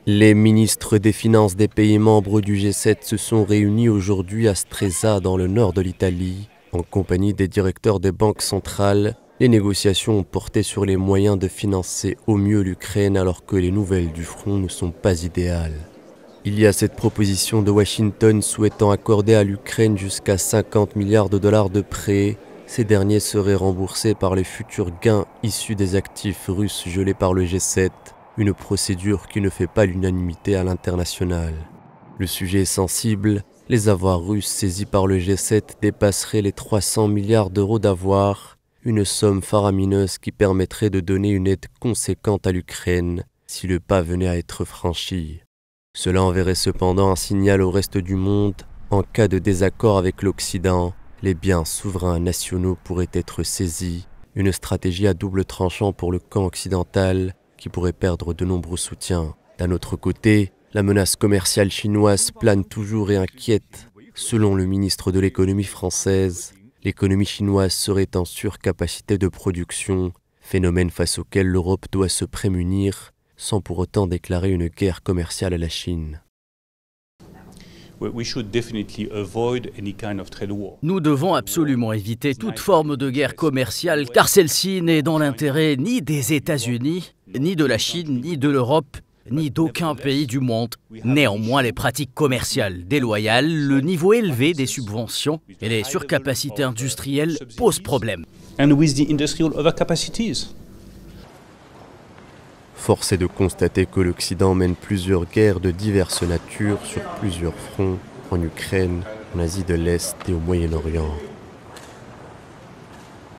Les ministres des Finances des pays membres du G7 se sont réunis aujourd'hui à Stresa, dans le nord de l'Italie, en compagnie des directeurs des banques centrales. Les négociations ont porté sur les moyens de financer au mieux l'Ukraine alors que les nouvelles du front ne sont pas idéales. Il y a cette proposition de Washington souhaitant accorder à l'Ukraine jusqu'à 50 milliards de dollars de prêts. Ces derniers seraient remboursés par les futurs gains issus des actifs russes gelés par le G7, une procédure qui ne fait pas l'unanimité à l'international. Le sujet est sensible, les avoirs russes saisis par le G7 dépasseraient les 300 milliards d'euros d'avoirs, une somme faramineuse qui permettrait de donner une aide conséquente à l'Ukraine si le pas venait à être franchi. Cela enverrait cependant un signal au reste du monde. En cas de désaccord avec l'Occident, les biens souverains nationaux pourraient être saisis, une stratégie à double tranchant pour le camp occidental qui pourrait perdre de nombreux soutiens. D'un autre côté, la menace commerciale chinoise plane toujours et inquiète. Selon le ministre de l'économie française, l'économie chinoise serait en surcapacité de production, phénomène face auquel l'Europe doit se prémunir, sans pour autant déclarer une guerre commerciale à la Chine. Nous devons absolument éviter toute forme de guerre commerciale, car celle-ci n'est dans l'intérêt ni des États-Unis, ni de la Chine, ni de l'Europe, ni d'aucun pays du monde. Néanmoins, les pratiques commerciales déloyales, le niveau élevé des subventions et les surcapacités industrielles posent problème. Force est de constater que l'Occident mène plusieurs guerres de diverses natures sur plusieurs fronts, en Ukraine, en Asie de l'Est et au Moyen-Orient.